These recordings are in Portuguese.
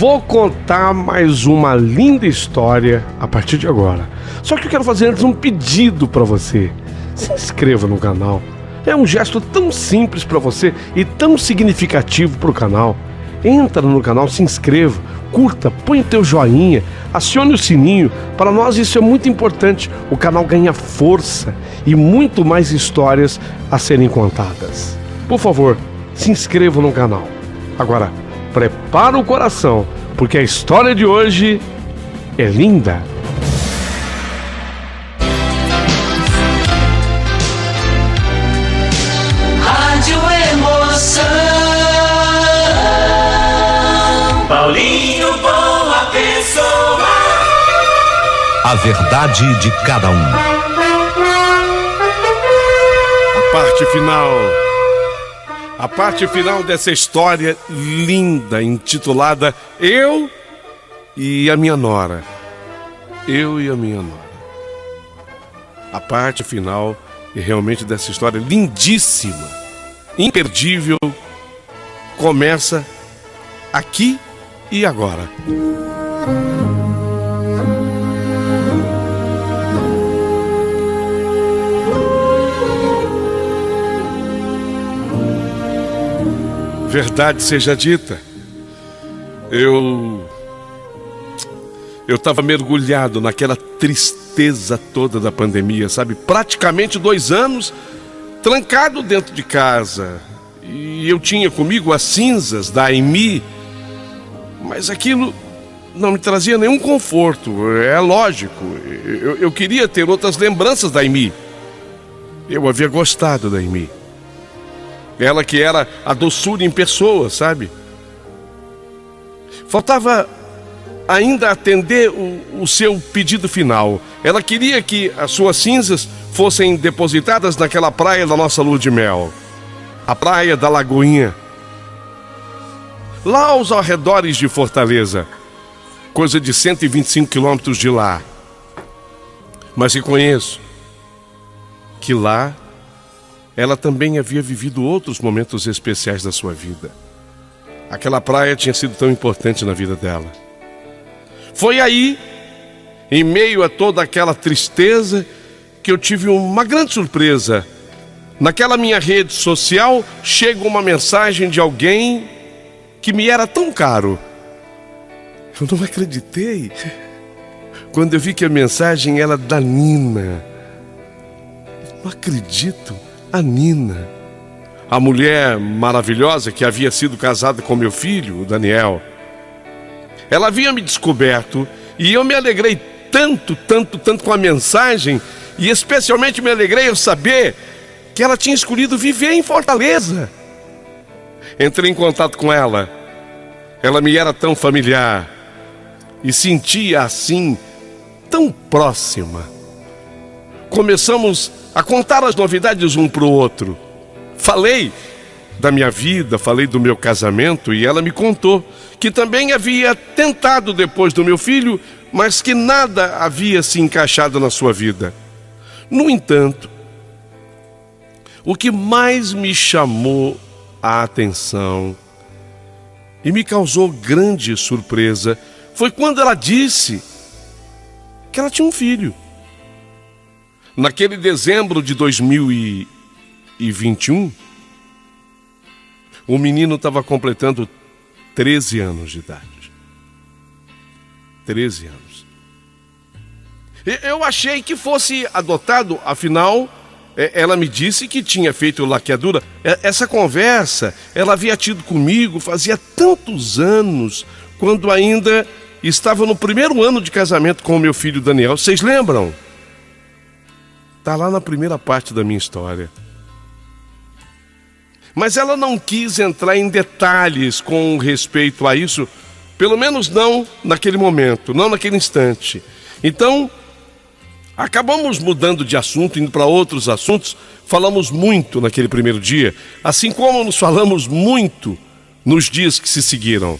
vou contar mais uma linda história a partir de agora. Só que eu quero fazer antes um pedido para você. Se inscreva no canal. É um gesto tão simples para você e tão significativo para o canal. Entra no canal, se inscreva, curta, põe o teu joinha, acione o sininho. Para nós isso é muito importante. O canal ganha força e muito mais histórias a serem contadas. Por favor, se inscreva no canal. Agora, prepara o coração, porque a história de hoje é linda. Rádio Emoção. Paulinho Boa Pessoa. A verdade de cada um. A parte final dessa história linda, intitulada Eu e a Minha Nora. Eu e a Minha Nora. A parte final realmente dessa história lindíssima, imperdível, começa aqui e agora. Verdade seja dita, eu estava mergulhado naquela tristeza toda da pandemia, sabe? Praticamente 2 anos trancado dentro de casa. E eu tinha comigo as cinzas da Aimee, mas aquilo não me trazia nenhum conforto, é lógico. Eu queria ter outras lembranças da Aimee. Eu havia gostado da Aimee. Ela que era a doçura em pessoa, sabe? Faltava ainda atender o seu pedido final. Ela queria que as suas cinzas fossem depositadas naquela praia da nossa lua de mel. A praia da Lagoinha. Lá aos arredores de Fortaleza. Coisa de 125 quilômetros de lá. Mas reconheço que lá ela também havia vivido outros momentos especiais da sua vida. Aquela praia tinha sido tão importante na vida dela. Foi aí, em meio a toda aquela tristeza, que eu tive uma grande surpresa. Naquela minha rede social, chega uma mensagem de alguém que me era tão caro. Eu não acreditei quando eu vi que a mensagem era da Nina. Não acredito. A Nina, a mulher maravilhosa que havia sido casada com meu filho, o Daniel. Ela havia me descoberto e eu me alegrei tanto com a mensagem, e especialmente me alegrei ao saber que ela tinha escolhido viver em Fortaleza. Entrei em contato com ela. Ela me era tão familiar e sentia assim tão próxima. Começamos a contar as novidades um para o outro. Falei da minha vida, falei do meu casamento, e ela me contou que também havia tentado depois do meu filho, mas que nada havia se encaixado na sua vida. No entanto, o que mais me chamou a atenção e me causou grande surpresa foi quando ela disse que ela tinha um filho. Naquele dezembro de 2021, o menino estava completando 13 anos de idade. 13 anos. Eu achei que fosse adotado, afinal, ela me disse que tinha feito laqueadura. Essa conversa ela havia tido comigo fazia tantos anos, quando ainda estava no primeiro ano de casamento com o meu filho Daniel. Vocês lembram? Está lá na primeira parte da minha história. Mas ela não quis entrar em detalhes com respeito a isso, pelo menos não naquele momento, não naquele instante. Então, acabamos mudando de assunto, indo para outros assuntos. Falamos muito naquele primeiro dia, assim como nos falamos muito nos dias que se seguiram.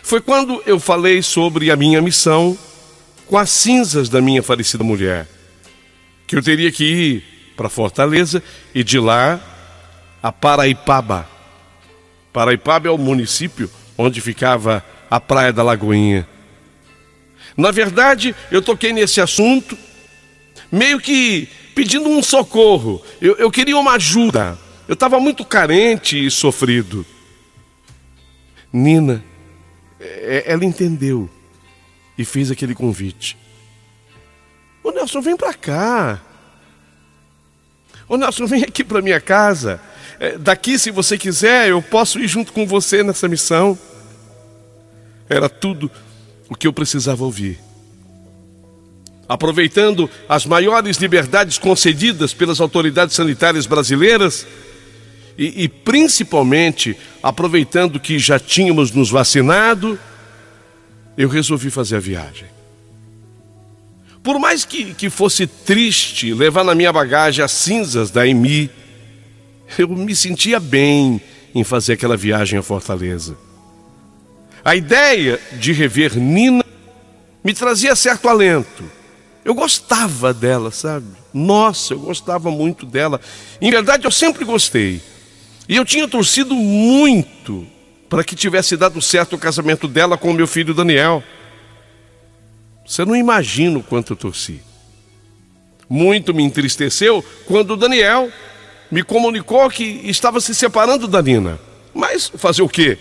Foi quando eu falei sobre a minha missão com as cinzas da minha falecida mulher, que eu teria que ir para Fortaleza e de lá a Paraipaba. Paraipaba é o município onde ficava à Praia da Lagoinha. Na verdade, eu toquei nesse assunto meio que pedindo um socorro. Eu queria uma ajuda. Eu estava muito carente e sofrido. Nina, ela entendeu e fez aquele convite. Ô Nelson, vem para cá. Ô Nelson, vem aqui para minha casa. Daqui, se você quiser, eu posso ir junto com você nessa missão. Era tudo o que eu precisava ouvir. Aproveitando as maiores liberdades concedidas pelas autoridades sanitárias brasileiras e principalmente aproveitando que já tínhamos nos vacinado, eu resolvi fazer a viagem. Por mais que fosse triste levar na minha bagagem as cinzas da EMI, eu me sentia bem em fazer aquela viagem a Fortaleza. A ideia de rever Nina me trazia certo alento. Eu gostava dela, sabe? Nossa, eu gostava muito dela. Em verdade, eu sempre gostei. E eu tinha torcido muito para que tivesse dado certo o casamento dela com o meu filho Daniel. Você não imagina o quanto eu torci. Muito me entristeceu quando o Daniel me comunicou que estava se separando da Nina. Mas fazer o quê?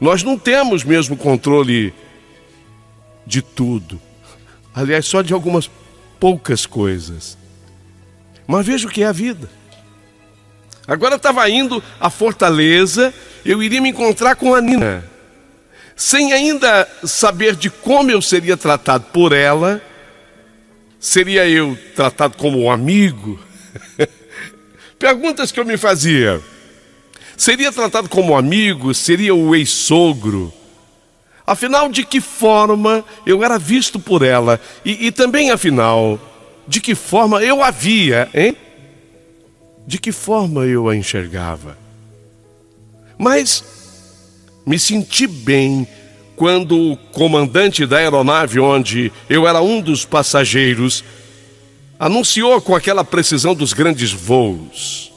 Nós não temos mesmo controle de tudo. Aliás, só de algumas poucas coisas. Mas veja o que é a vida. Agora eu estava indo a Fortaleza, eu iria me encontrar com a Nina. Sem ainda saber de como eu seria tratado por ela. Seria eu tratado como um amigo? Perguntas que eu me fazia. Seria tratado como um amigo? Seria o ex-sogro? Afinal, de que forma eu era visto por ela? E também, afinal, de que forma eu a via, hein? De que forma eu a enxergava? Mas me senti bem quando o comandante da aeronave onde eu era um dos passageiros anunciou com aquela precisão dos grandes voos: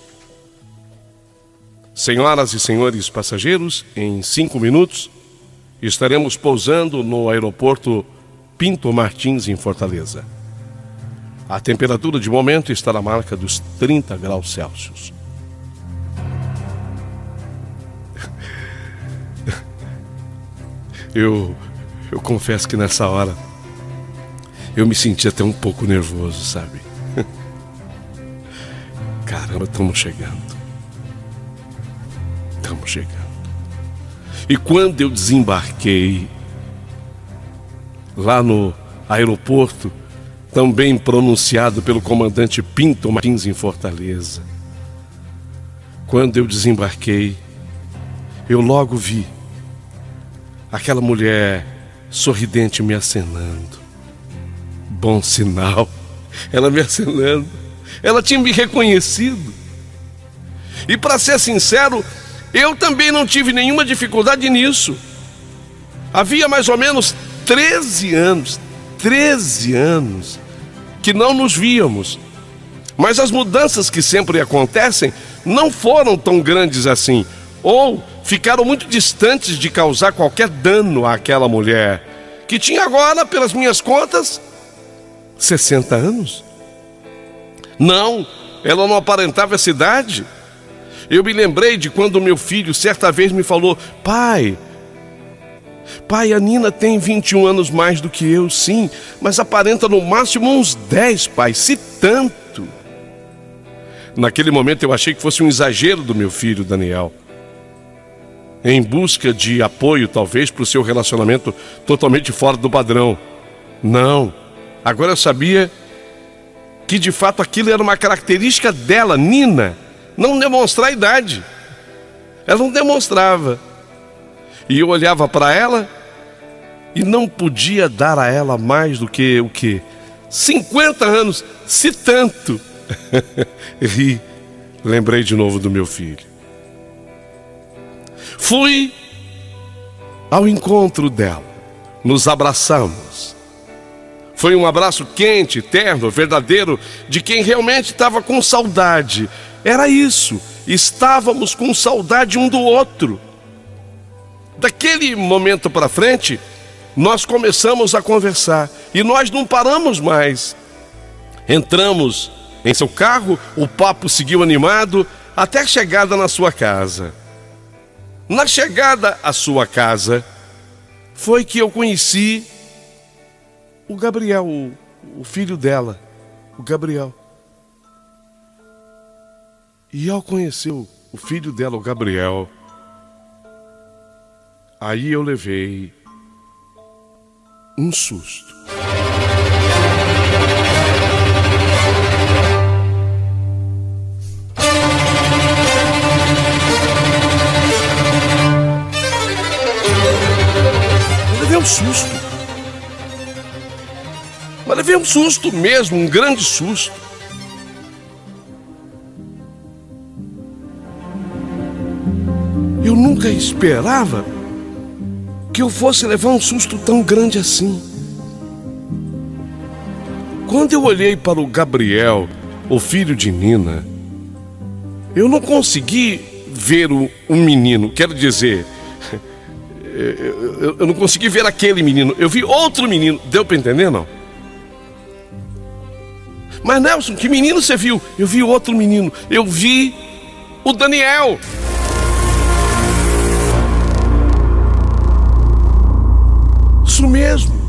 senhoras e senhores passageiros, em 5 minutos estaremos pousando no aeroporto Pinto Martins, em Fortaleza. A temperatura de momento está na marca dos 30 graus Celsius. Eu confesso que nessa hora eu me senti até um pouco nervoso, sabe? Caramba, estamos chegando. Estamos chegando. E quando eu desembarquei lá no aeroporto, também pronunciado pelo comandante Pinto Martins em Fortaleza, quando eu desembarquei, eu logo vi aquela mulher sorridente me acenando. Bom sinal, ela me acenando. Ela tinha me reconhecido. E para ser sincero, eu também não tive nenhuma dificuldade nisso. Havia mais ou menos 13 anos que não nos víamos. Mas as mudanças que sempre acontecem não foram tão grandes assim, ou ficaram muito distantes de causar qualquer dano àquela mulher, que tinha agora, pelas minhas contas, 60 anos. Não, ela não aparentava essa idade. Eu me lembrei de quando meu filho certa vez me falou: Pai, a Nina tem 21 anos mais do que eu, sim, mas aparenta no máximo uns 10, pai, se tanto. Naquele momento eu achei que fosse um exagero do meu filho Daniel, em busca de apoio talvez para o seu relacionamento totalmente fora do padrão. Não, agora eu sabia que de fato aquilo era uma característica dela, Nina, não demonstrar a idade. Ela não demonstrava. E eu olhava para ela e não podia dar a ela mais do que o quê? 50 anos, se tanto. Ri, lembrei de novo do meu filho. Fui ao encontro dela, nos abraçamos. Foi um abraço quente, terno, verdadeiro, de quem realmente estava com saudade. Era isso, estávamos com saudade um do outro. Daquele momento para frente, nós começamos a conversar e nós não paramos mais. Entramos em seu carro, o papo seguiu animado até a chegada na sua casa. Na chegada à sua casa, foi que eu conheci o Gabriel, o filho dela, o Gabriel. E ao conhecer o filho dela, o Gabriel, aí eu levei um susto. Eu levei um susto. Mas levei um susto mesmo, um grande susto. Eu nunca esperava que eu fosse levar um susto tão grande assim. Quando eu olhei para o Gabriel, o filho de Nina, eu não consegui ver um menino, quero dizer, eu não consegui ver aquele menino, eu vi outro menino, deu para entender não? Mas Nelson, que menino você viu? Eu vi outro menino, eu vi o Daniel. Isso mesmo.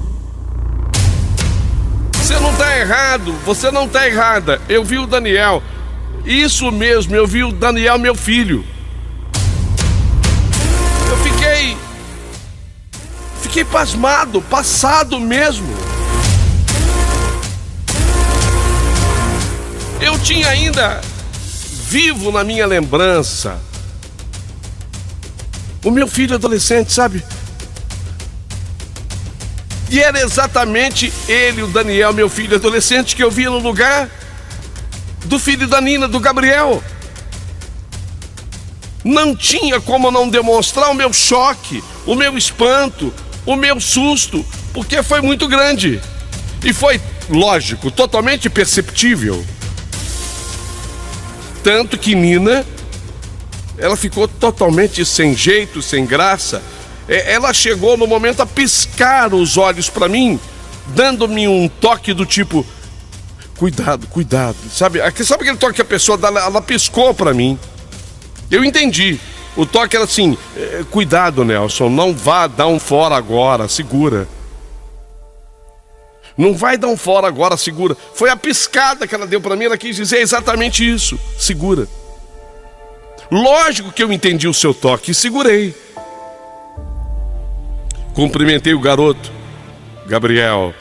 Você não está errado, você não está errada. Eu vi o Daniel. Isso mesmo, eu vi o Daniel, meu filho. Eu fiquei pasmado, passado mesmo. Eu tinha ainda vivo na minha lembrança o meu filho adolescente, sabe? E era exatamente ele, o Daniel, meu filho adolescente, que eu via no lugar do filho da Nina, do Gabriel. Não tinha como não demonstrar o meu choque, o meu espanto, o meu susto, porque foi muito grande. E foi, lógico, totalmente perceptível. Tanto que Nina, ela ficou totalmente sem jeito, sem graça. Ela chegou no momento a piscar os olhos para mim, dando-me um toque do tipo, cuidado, cuidado, sabe aquele toque que a pessoa dá? Ela piscou para mim. Eu entendi. O toque era assim, cuidado, Nelson, não vá dar um fora agora, segura. Não vai dar um fora agora, segura. Foi a piscada que ela deu para mim, ela quis dizer exatamente isso, segura. Lógico que eu entendi o seu toque e segurei. Cumprimentei o garoto, Gabriel.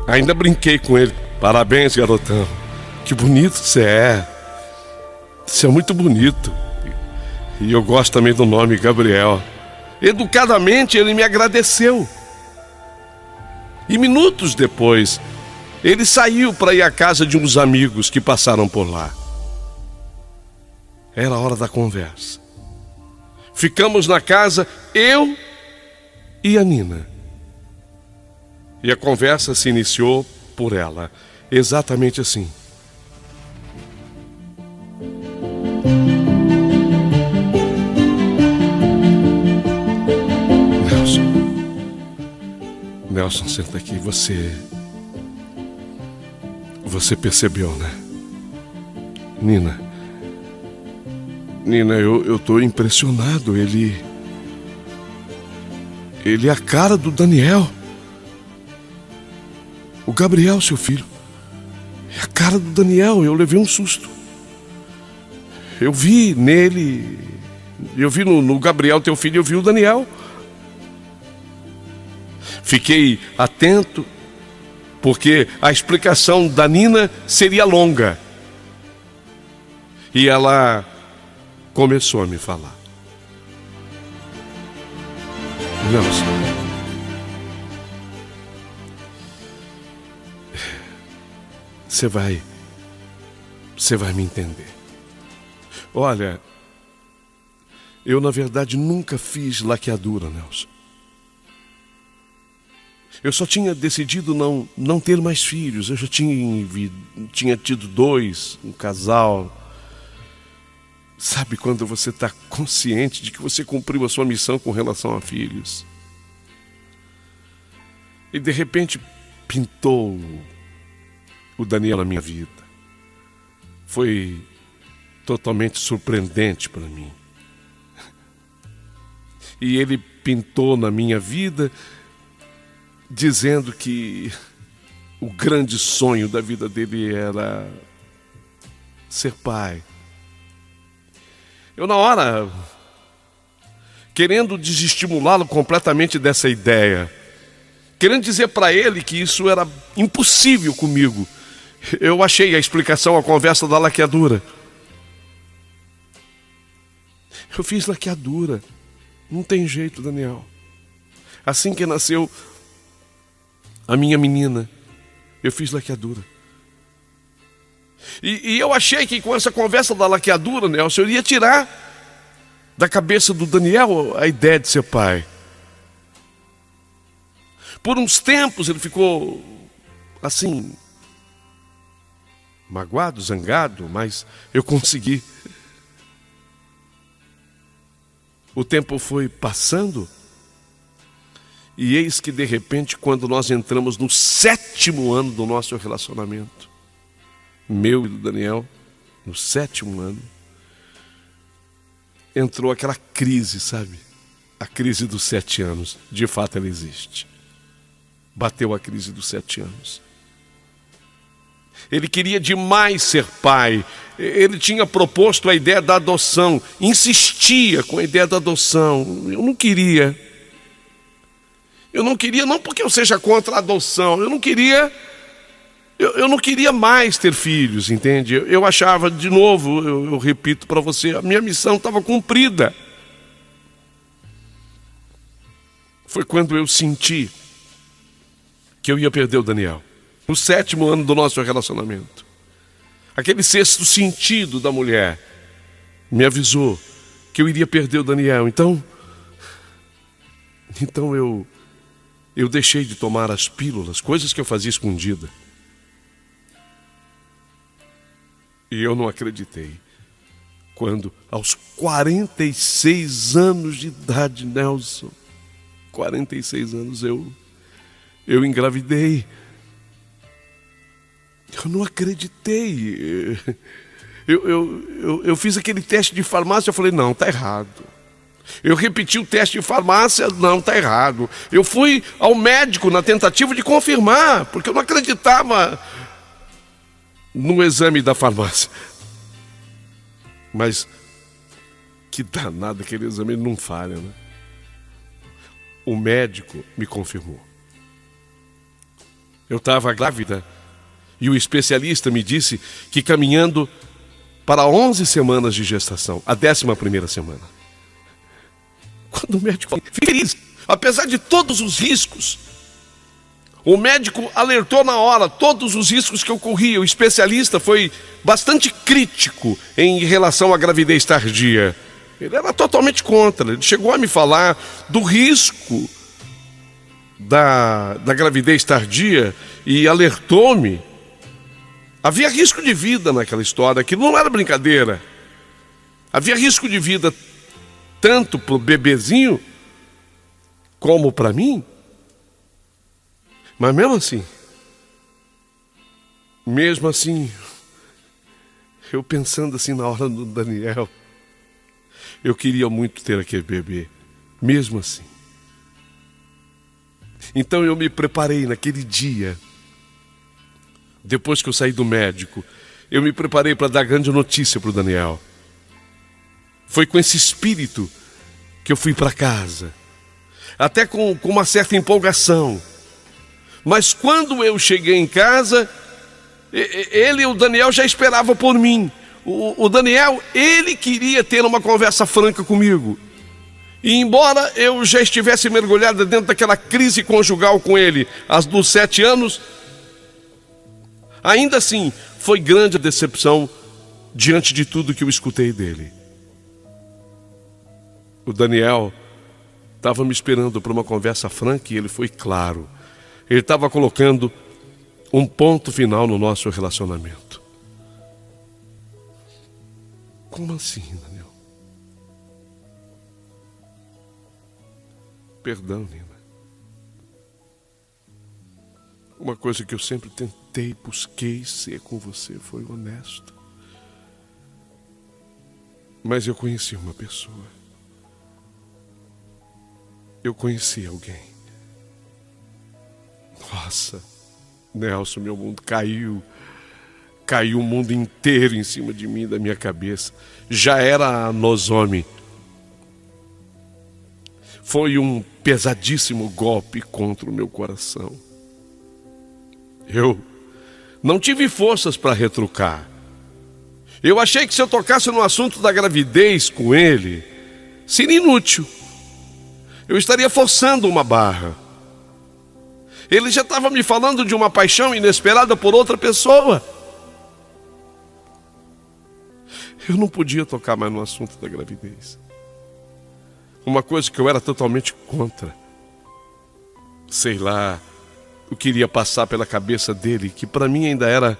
Ainda brinquei com ele. Parabéns, garotão. Que bonito você é. Você é muito bonito. E eu gosto também do nome Gabriel. Educadamente ele me agradeceu. E minutos depois, ele saiu para ir à casa de uns amigos que passaram por lá. Era a hora da conversa. Ficamos na casa, eu e a Nina. E a conversa se iniciou por ela, exatamente assim. Nelson, senta aqui. Você percebeu, né? Nina, eu tô impressionado. Ele é a cara do Daniel. O Gabriel, seu filho. É a cara do Daniel. Eu levei um susto. Eu vi nele. Eu vi no Gabriel, teu filho, eu vi o Daniel. Fiquei atento, porque a explicação da Nina seria longa. E ela começou a me falar. Nelson, você vai me entender. Olha, eu na verdade nunca fiz laqueadura, Nelson. Eu só tinha decidido não ter mais filhos. Eu já tinha tido 2, um casal. Sabe quando você está consciente de que você cumpriu a sua missão com relação a filhos? E de repente pintou o Daniel na minha vida. Foi totalmente surpreendente para mim. E ele pintou na minha vida dizendo que o grande sonho da vida dele era ser pai. Eu, na hora, querendo desestimulá-lo completamente dessa ideia, querendo dizer para ele que isso era impossível comigo, eu achei a explicação, a conversa da laqueadura. Eu fiz laqueadura. Não tem jeito, Daniel. Assim que nasceu a minha menina, eu fiz laqueadura. E eu achei que com essa conversa da laqueadura, né, o senhor ia tirar da cabeça do Daniel a ideia de ser pai. Por uns tempos ele ficou assim, magoado, zangado, mas eu consegui. O tempo foi passando e eis que de repente, quando nós entramos no 7º ano do nosso relacionamento, meu e do Daniel, no 7º ano, entrou aquela crise, sabe? A crise dos 7 anos. De fato ela existe. Bateu a crise dos 7 anos. Ele queria demais ser pai. Ele tinha proposto a ideia da adoção, insistia com a ideia da adoção. Eu não queria. Eu não queria, não porque eu seja contra a adoção, eu não queria mais ter filhos, entende? Eu achava, de novo, eu repito para você, a minha missão estava cumprida. Foi quando eu senti que eu ia perder o Daniel. No 7º ano do nosso relacionamento. Aquele 6º sentido da mulher me avisou que eu iria perder o Daniel. Então eu deixei de tomar as pílulas, coisas que eu fazia escondida. E eu não acreditei quando, aos 46 anos de idade, Nelson, 46 anos, eu engravidei. Eu não acreditei. Eu fiz aquele teste de farmácia, eu falei, não, está errado. Eu repeti o teste de farmácia, não, está errado. Eu fui ao médico na tentativa de confirmar, porque eu não acreditava no exame da farmácia. Mas que danado, aquele exame não falha, né? O médico me confirmou. Eu estava grávida. E o especialista me disse que caminhando para 11 semanas de gestação, a 11ª semana. Quando o médico falou, feliz, apesar de todos os riscos, o médico alertou na hora todos os riscos que ocorriam. O especialista foi bastante crítico em relação à gravidez tardia. Ele era totalmente contra. Ele chegou a me falar do risco da gravidez tardia e alertou-me. Havia risco de vida naquela história, aquilo não era brincadeira. Havia risco de vida tanto para o bebezinho como para mim. Mas mesmo assim, eu pensando assim na hora do Daniel, eu queria muito ter aquele bebê, mesmo assim. Então eu me preparei naquele dia. Depois que eu saí do médico, eu me preparei para dar grande notícia para o Daniel. Foi com esse espírito que eu fui para casa, até com uma certa empolgação. Mas quando eu cheguei em casa, o Daniel já esperava por mim. O Daniel, ele queria ter uma conversa franca comigo. E embora eu já estivesse mergulhado dentro daquela crise conjugal com ele, dos 7 anos, ainda assim, foi grande a decepção diante de tudo que eu escutei dele. O Daniel estava me esperando para uma conversa franca e ele foi claro. Ele estava colocando um ponto final no nosso relacionamento. Como assim, Daniel? Perdão, Nina. Uma coisa que eu sempre tentei, busquei ser com você foi honesto. Mas eu conheci uma pessoa. Eu conheci alguém. Nossa, Nelson, meu mundo caiu. Caiu o mundo inteiro em cima de mim, da minha cabeça. Já era a Nozomi. Foi um pesadíssimo golpe contra o meu coração. Eu não tive forças para retrucar. Eu achei que se eu tocasse no assunto da gravidez com ele, seria inútil. Eu estaria forçando uma barra. Ele já estava me falando de uma paixão inesperada por outra pessoa. Eu não podia tocar mais no assunto da gravidez. Uma coisa que eu era totalmente contra. Sei lá, eu queria passar pela cabeça dele, que para mim ainda era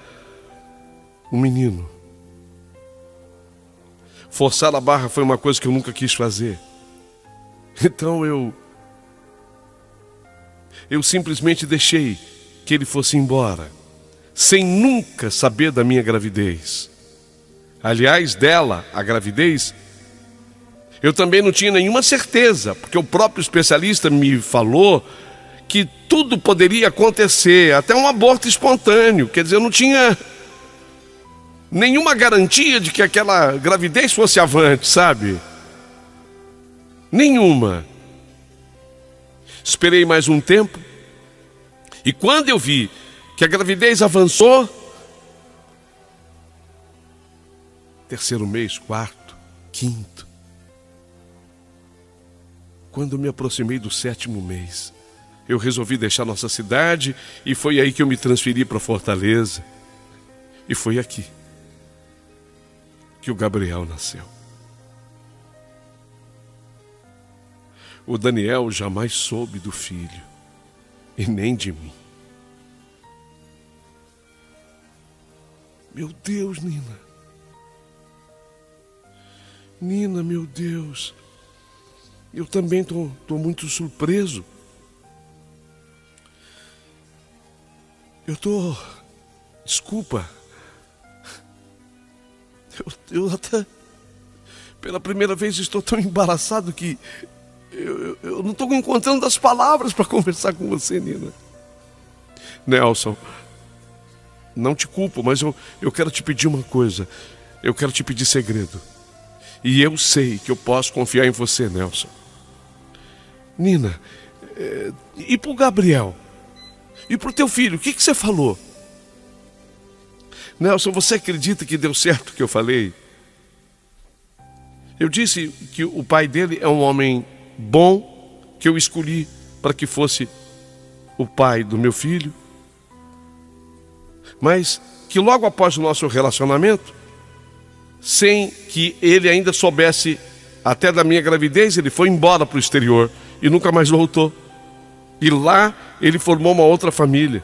um menino. Forçar a barra foi uma coisa que eu nunca quis fazer. Então eu simplesmente deixei que ele fosse embora, sem nunca saber da minha gravidez. Aliás, dela, a gravidez, eu também não tinha nenhuma certeza, porque o próprio especialista me falou que tudo poderia acontecer, até um aborto espontâneo. Quer dizer, eu não tinha nenhuma garantia de que aquela gravidez fosse avante, sabe? Nenhuma. Esperei mais um tempo, e quando eu vi que a gravidez avançou, terceiro mês, quarto, quinto, quando me aproximei do sétimo mês, eu resolvi deixar nossa cidade e foi aí que eu me transferi para Fortaleza. E foi aqui que o Gabriel nasceu. O Daniel jamais soube do filho e nem de mim. Meu Deus, Nina. Nina, meu Deus. Eu também tô muito surpreso. Desculpa. Eu até, pela primeira vez, estou tão embaraçado que eu não estou encontrando as palavras para conversar com você, Nina. Nelson, não te culpo, mas eu quero te pedir uma coisa. Eu quero te pedir segredo. E eu sei que eu posso confiar em você, Nelson. Nina, e pro Gabriel? E pro teu filho, o que você falou? Nelson, você acredita que deu certo o que eu falei? Eu disse que o pai dele é um homem bom, que eu escolhi para que fosse o pai do meu filho, mas que logo após o nosso relacionamento, sem que ele ainda soubesse até da minha gravidez, ele foi embora para o exterior e nunca mais voltou. E lá ele formou uma outra família.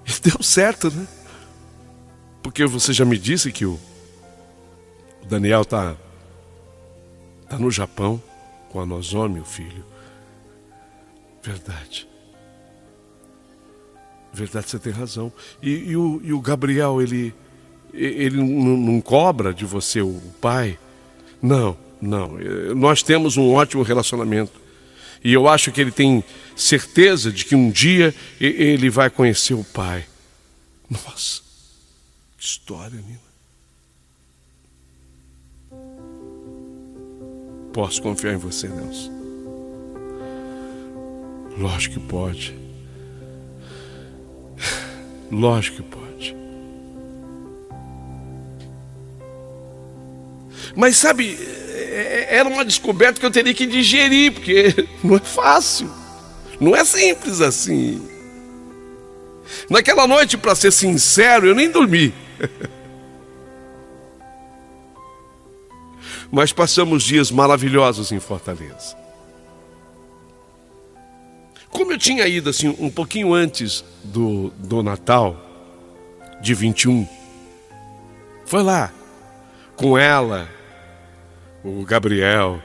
E deu certo, né? Porque você já me disse que o Daniel tá no Japão com a Nozomi, o filho. Verdade. Verdade, você tem razão. E o Gabriel, ele não cobra de você o pai? Não. Nós temos um ótimo relacionamento. E eu acho que ele tem certeza de que um dia ele vai conhecer o pai. Nossa, que história, Nina. Posso confiar em você, Nelson? Lógico que pode. Lógico que pode. Mas sabe, era uma descoberta que eu teria que digerir, porque não é fácil, não é simples assim. Naquela noite, para ser sincero, eu nem dormi. Mas passamos dias maravilhosos em Fortaleza. Como eu tinha ido assim um pouquinho antes do Natal, de 21, Foi lá, com ela, o Gabriel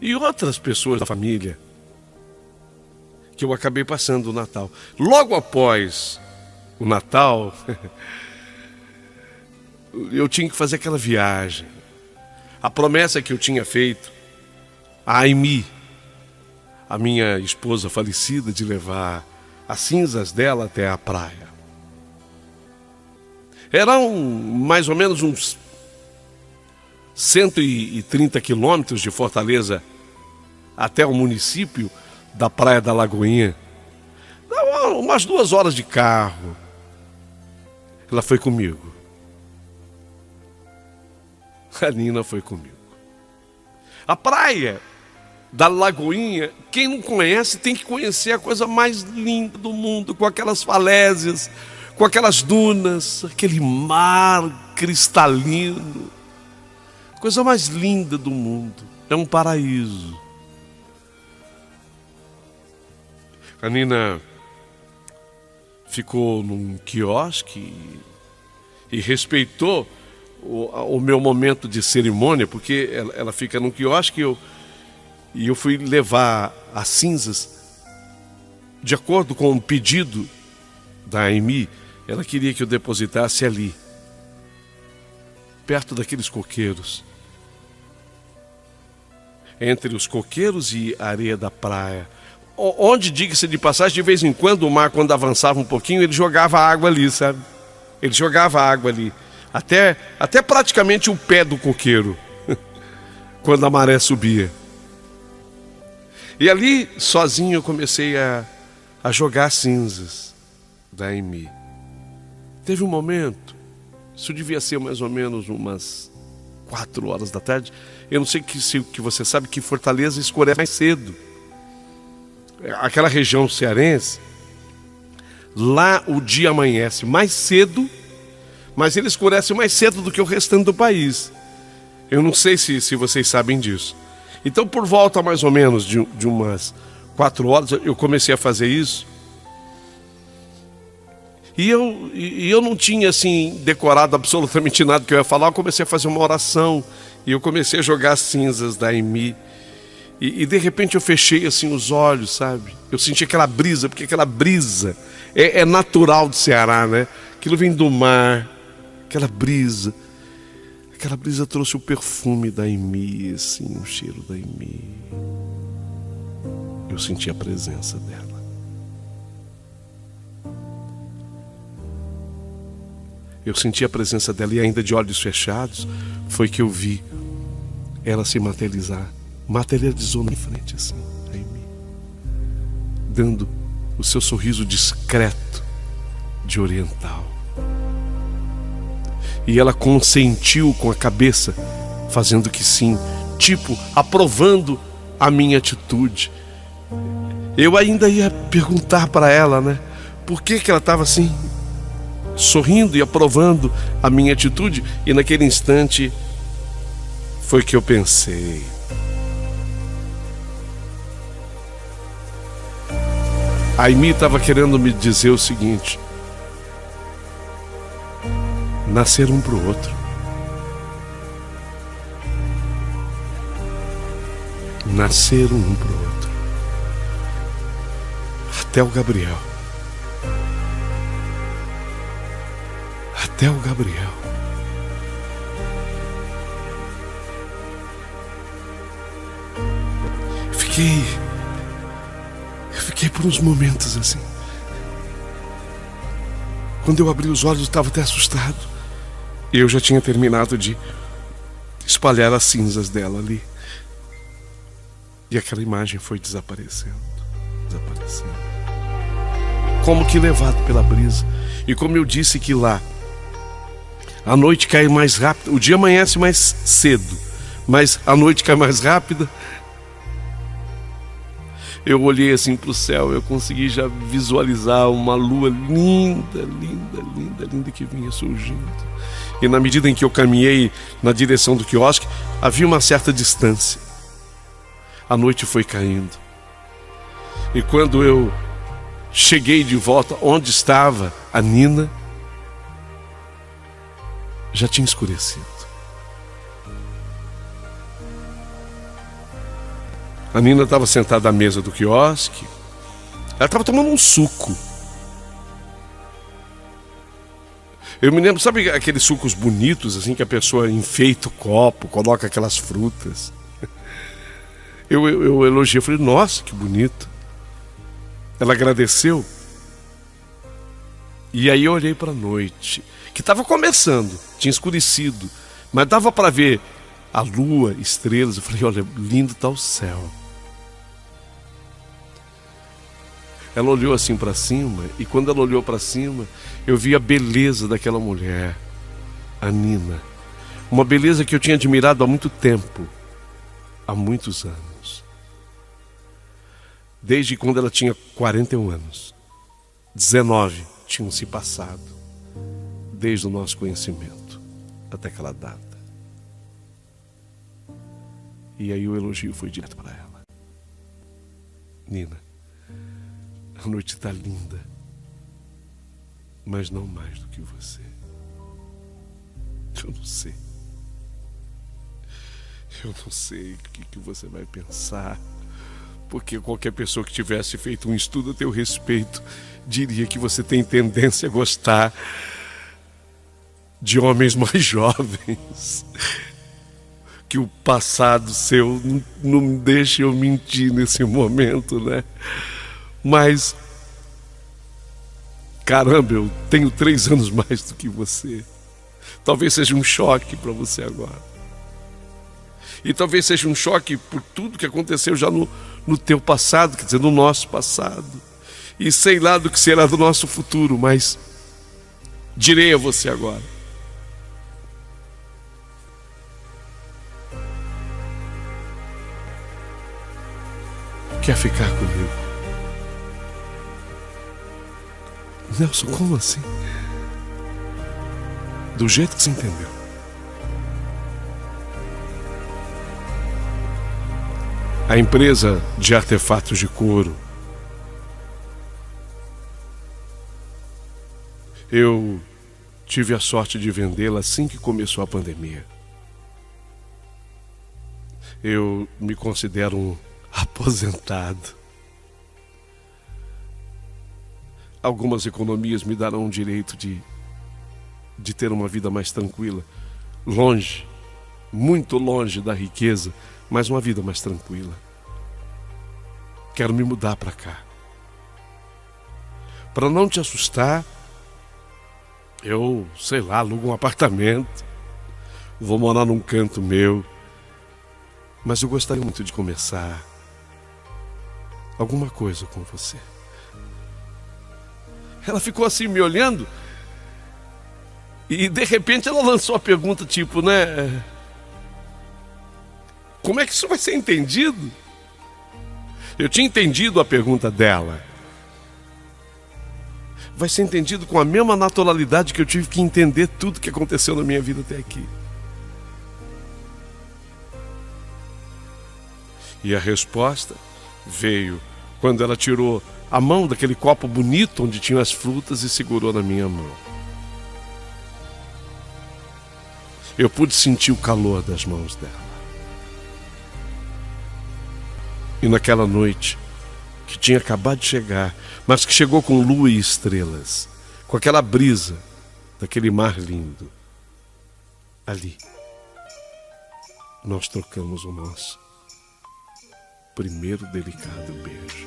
e outras pessoas da família, que eu acabei passando o Natal. Logo após o Natal, eu tinha que fazer aquela viagem. A promessa que eu tinha feito a Aimee, a minha esposa falecida, de levar as cinzas dela até a praia. Eram mais ou menos uns 130 quilômetros de Fortaleza até o município da Praia da Lagoinha. Umas 2 horas de carro. Ela foi comigo. A Nina foi comigo. A praia da Lagoinha, quem não conhece tem que conhecer a coisa mais linda do mundo, com aquelas falésias, com aquelas dunas, aquele mar cristalino. Coisa mais linda do mundo. É um paraíso. A Nina ficou num quiosque e respeitou o meu momento de cerimônia, porque ela fica num quiosque e eu fui levar as cinzas de acordo com o pedido da Aimee. Ela queria que eu depositasse ali, perto daqueles coqueiros, entre os coqueiros e a areia da praia, onde, diga-se de passagem, de vez em quando o mar, quando avançava um pouquinho, ele jogava água ali, sabe? Ele jogava água ali, até praticamente o pé do coqueiro, quando a maré subia. E ali, sozinho, eu comecei a jogar cinzas da Aimee. Teve um momento, isso devia ser mais ou menos umas 4 horas da tarde. Eu não sei se você sabe que Fortaleza escurece mais cedo. Aquela região cearense, lá o dia amanhece mais cedo, mas ele escurece mais cedo do que o restante do país. Eu não sei se vocês sabem disso. Então, por volta mais ou menos de umas 4 horas, eu comecei a fazer isso. E eu não tinha assim decorado absolutamente nada que eu ia falar. Eu comecei a fazer uma oração e eu comecei a jogar as cinzas da Aimee. E de repente eu fechei assim os olhos, sabe? Eu senti aquela brisa, porque aquela brisa é natural do Ceará, né? Aquilo vem do mar, aquela brisa trouxe o perfume da Aimee, assim, o cheiro da Aimee. Eu senti a presença dela. Eu senti a presença dela e ainda de olhos fechados foi que eu vi ela se materializar. Materializou na frente assim, a Aimee, dando o seu sorriso discreto de oriental. E ela consentiu com a cabeça, fazendo que sim, tipo, aprovando a minha atitude. Eu ainda ia perguntar para ela, né? Por que ela estava assim, sorrindo e aprovando a minha atitude? E naquele instante foi que eu pensei: a Aimee estava querendo me dizer o seguinte: nascer um pro outro. Nascer um pro outro. Até o Gabriel. Até o Gabriel. Eu fiquei por uns momentos assim. Quando eu abri os olhos, eu estava até assustado. Eu já tinha terminado de espalhar as cinzas dela ali. E aquela imagem foi desaparecendo. Como que levado pela brisa. E como eu disse que lá a noite cai mais rápido, o dia amanhece mais cedo, mas a noite cai mais rápida. Eu olhei assim para o céu, eu consegui já visualizar uma lua linda que vinha surgindo. E na medida em que eu caminhei na direção do quiosque, havia uma certa distância. A noite foi caindo. E quando eu cheguei de volta onde estava a Nina, Já tinha escurecido. A Nina estava sentada à mesa do quiosque. Ela estava tomando um suco. Eu me lembro, sabe aqueles sucos bonitos, assim, que a pessoa enfeita o copo, coloca aquelas frutas? Eu elogiei, falei, nossa, que bonito. Ela agradeceu. E aí eu olhei para a noite, que estava começando, tinha escurecido, mas dava para ver a lua, estrelas. Eu falei, olha, lindo está o céu. Ela olhou assim para cima, e quando ela olhou para cima, eu vi a beleza daquela mulher, a Nina. Uma beleza que eu tinha admirado há muito tempo, há muitos anos. Desde quando ela tinha 41 anos. 19 tinham se passado, desde o nosso conhecimento até aquela data. E aí o elogio foi direto para ela. Nina, a noite está linda, mas não mais do que você. Eu não sei. Eu não sei o que você vai pensar, porque qualquer pessoa que tivesse feito um estudo a teu respeito diria que você tem tendência a gostar de homens mais jovens. Que o passado seu não deixa eu mentir nesse momento, né? Mas, caramba, eu tenho 3 anos mais do que você. Talvez seja um choque para você agora. E talvez seja um choque por tudo que aconteceu já no teu passado, quer dizer, no nosso passado. E sei lá do que será do nosso futuro, mas direi a você agora. Quer ficar comigo? Nelson, como assim? Do jeito que você entendeu. A empresa de artefatos de couro, eu tive a sorte de vendê-la assim que começou a pandemia. Eu me considero um aposentado. Algumas economias me darão o direito de ter uma vida mais tranquila, longe, muito longe da riqueza, mas uma vida mais tranquila. Quero me mudar para cá. Para não te assustar, eu, sei lá, alugo um apartamento, vou morar num canto meu, mas eu gostaria muito de começar alguma coisa com você. Ela ficou assim me olhando e de repente ela lançou a pergunta tipo, né? Como é que isso vai ser entendido? Eu tinha entendido a pergunta dela. Vai ser entendido com a mesma naturalidade que eu tive que entender tudo que aconteceu na minha vida até aqui. E a resposta veio quando ela tirou a mão daquele copo bonito onde tinham as frutas e segurou na minha mão. Eu pude sentir o calor das mãos dela. E naquela noite, que tinha acabado de chegar, mas que chegou com lua e estrelas, com aquela brisa daquele mar lindo, ali, nós trocamos o nosso primeiro delicado beijo.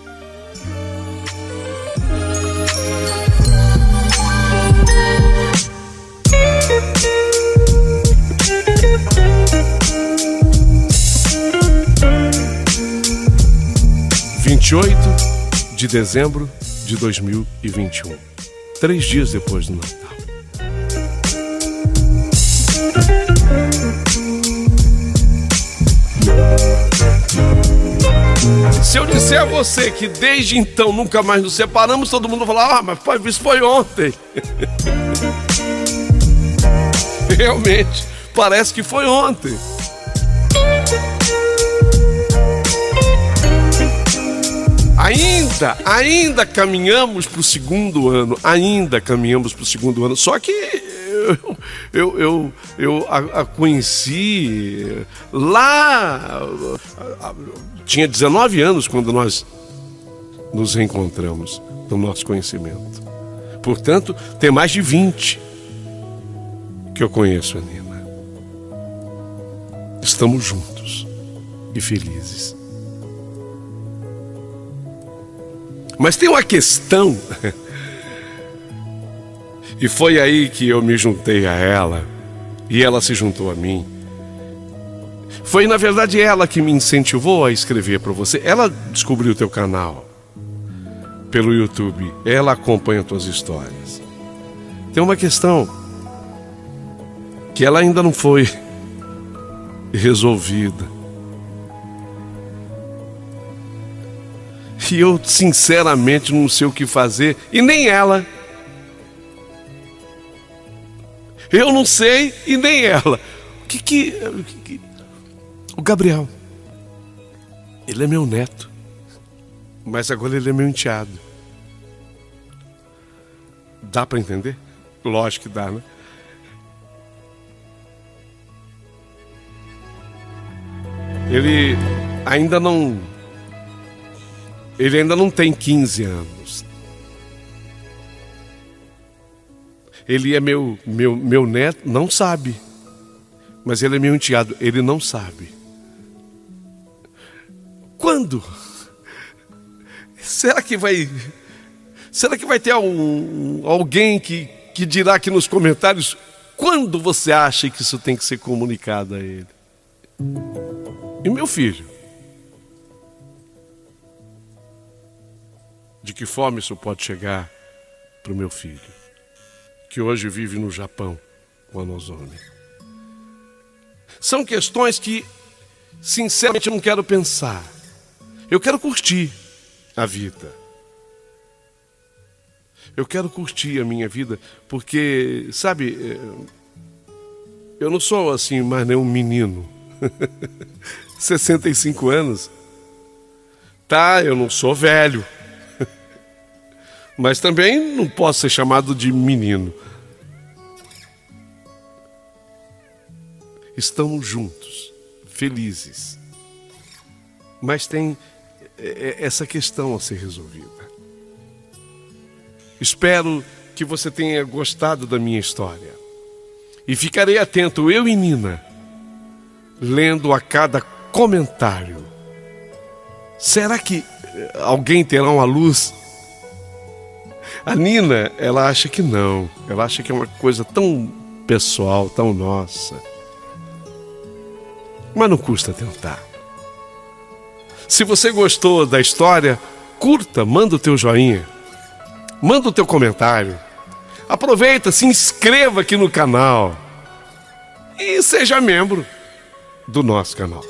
De dezembro de 2021, 3 dias depois do Natal. Se eu disser a você que desde então nunca mais nos separamos, todo mundo vai falar, mas pai, isso foi ontem. Realmente, parece que foi ontem. Ainda caminhamos para o segundo ano, só que Eu a conheci lá. Tinha 19 anos quando nós nos reencontramos no nosso conhecimento. Portanto, tem mais de 20 que eu conheço a Nina. Estamos juntos e felizes. Mas tem uma questão, e foi aí que eu me juntei a ela, e ela se juntou a mim. Foi, na verdade, ela que me incentivou a escrever para você. Ela descobriu o teu canal pelo YouTube, ela acompanha tuas histórias. Tem uma questão que ela ainda não foi resolvida. E eu, sinceramente, não sei o que fazer, e nem ela. Eu não sei e nem ela. O Gabriel, ele é meu neto, mas agora ele é meu enteado. Dá para entender? Lógico que dá, né? Ele ainda não tem 15 anos. Ele é meu neto, não sabe. Mas ele é meu enteado, ele não sabe. Quando? Será que vai ter alguém que dirá aqui nos comentários quando você acha que isso tem que ser comunicado a ele? E meu filho? De que forma isso pode chegar para o meu filho, que hoje vive no Japão com a Nozomi? São questões que, sinceramente, eu não quero pensar. Eu quero curtir a vida. Eu quero curtir a minha vida, porque, sabe, eu não sou assim mais nenhum menino. 65 anos. Tá, eu não sou velho. Mas também não posso ser chamado de menino. Estamos juntos, felizes. Mas tem essa questão a ser resolvida. Espero que você tenha gostado da minha história. E ficarei atento, eu e Nina, lendo a cada comentário. Será que alguém terá uma luz? A Nina, ela acha que não. Ela acha que é uma coisa tão pessoal, tão nossa. Mas não custa tentar. Se você gostou da história, curta, manda o teu joinha. Manda o teu comentário. Aproveita, se inscreva aqui no canal. E seja membro do nosso canal.